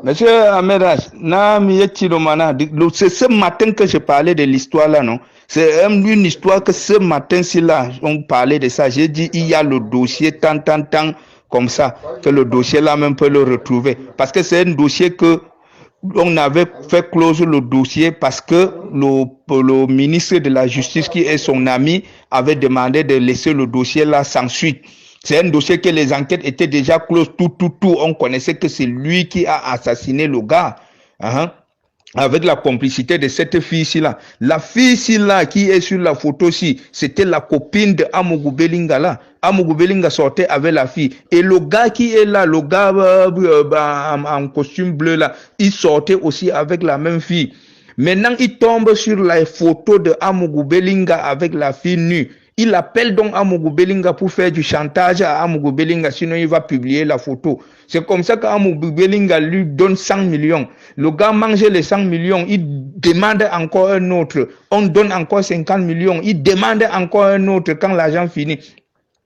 Monsieur Amedas, c'est ce matin que je parlais de l'histoire là, non? C'est une histoire que ce matin-ci là, on parlait de ça. J'ai dit, il y a le dossier tant, comme ça, que le dossier là même peut le retrouver. Parce que c'est un dossier que on avait fait close le dossier parce que le ministre de la Justice, qui est son ami, avait demandé de laisser le dossier là sans suite. C'est un dossier que les enquêtes étaient déjà closes, tout. On connaissait que c'est lui qui a assassiné le gars. Avec la complicité de cette fille-ci là. La fille-ci là qui est sur la photo-ci, c'était la copine de Amougou Belinga là. Amougou Belinga sortait avec la fille. Et le gars qui est là, le gars en costume bleu là, il sortait aussi avec la même fille. Maintenant, il tombe sur la photo de Amougou Belinga avec la fille nue. Il appelle donc Amougou Belinga pour faire du chantage à Amougou Belinga, sinon il va publier la photo. C'est comme ça qu'Amougou Belinga lui donne 100 millions. Le gars mange les 100 millions, il demande encore un autre. On donne encore 50 millions, il demande encore un autre quand l'argent finit.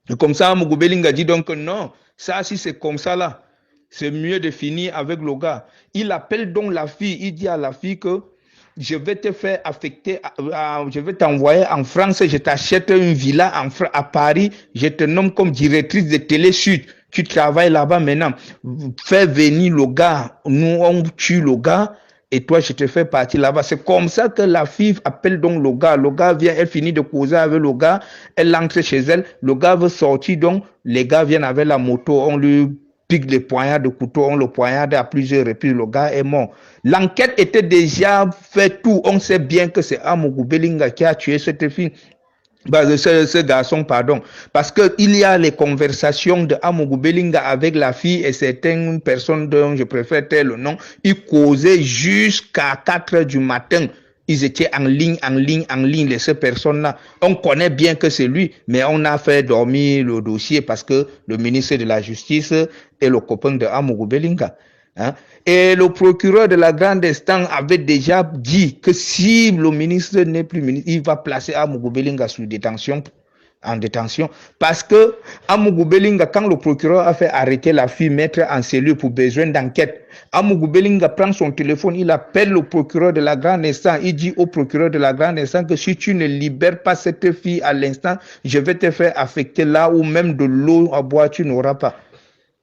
Et comme ça, Amougou Belinga dit donc non, ça si c'est comme ça là, c'est mieux de finir avec le gars. Il appelle donc la fille, il dit à la fille que je vais te faire affecter, je vais t'envoyer en France, je t'achète une villa à Paris, je te nomme comme directrice de Télé Sud. Tu travailles là-bas maintenant. Fais venir le gars, nous on tue le gars, et toi je te fais partir là-bas. C'est comme ça que la fille appelle donc le gars. Le gars vient, elle finit de causer avec le gars, elle entre chez elle, le gars veut sortir donc, les gars viennent avec la moto, on lui pique les poignards de couteau, on le poignarde à plusieurs reprises, le gars est mort. L'enquête était déjà faite tout, on sait bien que c'est Amougou Belinga qui a tué cette fille. Ce garçon, pardon, parce que il y a les conversations de Amougou Belinga avec la fille et certaines personnes dont je préfère taire le nom, ils causaient jusqu'à 4 heures du matin. Ils étaient en ligne, ces personnes-là. On connaît bien que c'est lui, mais on a fait dormir le dossier parce que le ministre de la Justice est le copain de Amougou Belinga. Et le procureur de la grande instance avait déjà dit que si le ministre n'est plus ministre, il va placer Amougou Belinga en détention. Parce que Amougou Belinga, quand le procureur a fait arrêter la fille, mettre en cellule pour besoin d'enquête, Amougou Belinga prend son téléphone, il appelle le procureur de la grande instance, il dit au procureur de la grande instance que si tu ne libères pas cette fille à l'instant, je vais te faire affecter là où même de l'eau à boire tu n'auras pas.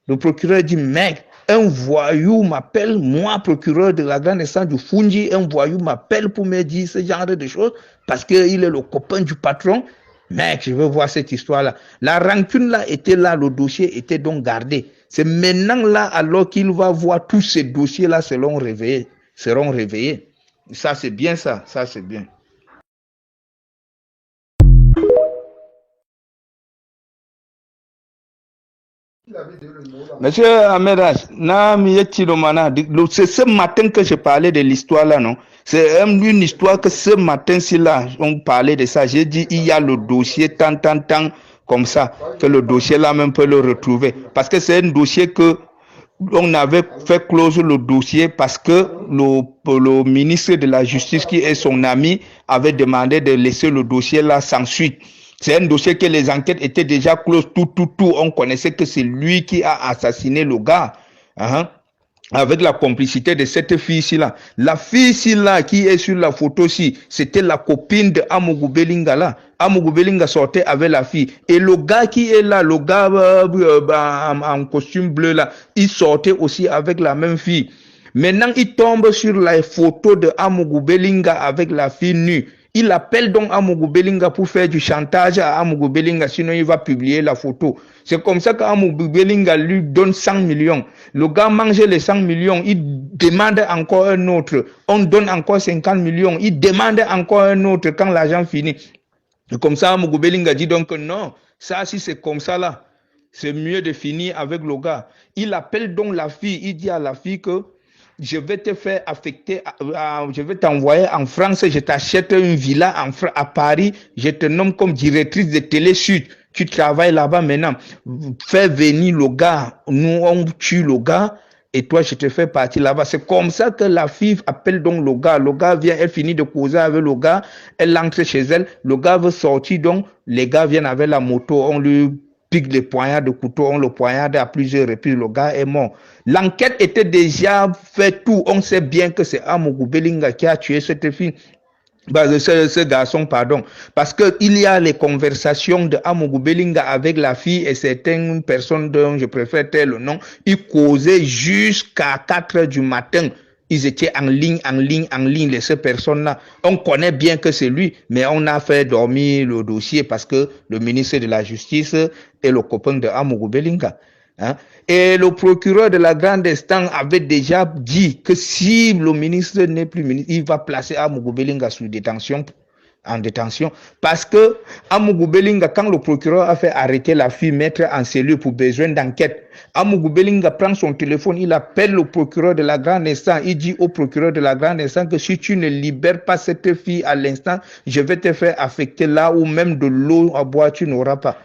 Le procureur dit, mec, un voyou m'appelle, moi, procureur de la grande instance du Fungi, un voyou m'appelle pour me dire ce genre de choses parce qu'il est le copain du patron. Mec, je veux voir cette histoire-là. La rancune là était là, le dossier était donc gardé. C'est maintenant là, alors qu'il va voir tous ces dossiers-là seront réveillés. Ça, c'est bien ça c'est bien. Monsieur Amedas, c'est ce matin que je parlais de l'histoire là, non? C'est une histoire que ce matin-ci là, on parlait de ça. J'ai dit, il y a le dossier tant, comme ça, que le dossier là même peut le retrouver. Parce que c'est un dossier que on avait fait close le dossier parce que le ministre de la Justice, qui est son ami, avait demandé de laisser le dossier là sans suite. C'est un dossier que les enquêtes étaient déjà closes, tout. On connaissait que c'est lui qui a assassiné le gars. Avec la complicité de cette fille-ci là. La fille-ci là qui est sur la photo-ci, c'était la copine de Amougou Belinga là. Amougou Belinga sortait avec la fille. Et le gars qui est là, le gars en costume bleu là, il sortait aussi avec la même fille. Maintenant, il tombe sur la photo de Amougou Belinga avec la fille nue. Il appelle donc Amougou Belinga pour faire du chantage à Amougou Belinga, sinon il va publier la photo. C'est comme ça qu'Amougou Belinga lui donne 100 millions. Le gars mange les 100 millions, il demande encore un autre. On donne encore 50 millions, il demande encore un autre quand l'argent finit. Et comme ça, Amougou Belinga dit donc non, ça si c'est comme ça là, c'est mieux de finir avec le gars. Il appelle donc la fille, il dit à la fille que je vais te faire affecter, je vais t'envoyer en France, je t'achète une villa à Paris, je te nomme comme directrice de Télé Sud. Tu travailles là-bas maintenant. Fais venir le gars, nous on tue le gars, et toi je te fais partir là-bas. C'est comme ça que la fille appelle donc le gars. Le gars vient, elle finit de causer avec le gars, elle entre chez elle, le gars veut sortir donc, les gars viennent avec la moto, on lui pique le poignard de couteau, on le poignarde à plusieurs reprises, le gars est mort. L'enquête était déjà faite, tout. On sait bien que c'est Amougou Belinga qui a tué cette fille. Ce garçon, pardon. Parce qu'il y a les conversations de Amougou Belinga avec la fille et certaines personnes dont je préfère taire le nom. Ils causaient jusqu'à 4 heures du matin. Ils étaient en ligne, ces personnes-là. On connaît bien que c'est lui, mais on a fait dormir le dossier parce que le ministre de la Justice est le copain de Amougou Belinga. Hein? Et le procureur de la grande instance avait déjà dit que si le ministre n'est plus ministre, il va placer Amougou Belinga en détention. Parce que Amougou Belinga, quand le procureur a fait arrêter la fille, mettre en cellule pour besoin d'enquête, Amougou Belinga prend son téléphone, il appelle le procureur de la grande instance, il dit au procureur de la grande instance que si tu ne libères pas cette fille à l'instant, je vais te faire affecter là où même de l'eau à boire tu n'auras pas.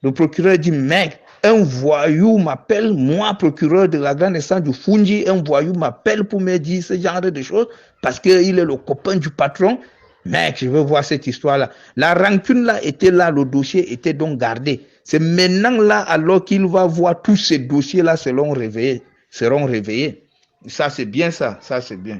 Le procureur dit, mec, un voyou m'appelle, moi, procureur de la grande instance du Fungi, un voyou m'appelle pour me dire ce genre de choses parce qu'il est le copain du patron. Mec, je veux voir cette histoire-là. La rancune là était là, le dossier était donc gardé. C'est maintenant là, alors qu'il va voir tous ces dossiers-là seront réveillés. Ça, c'est bien ça. Ça, c'est bien.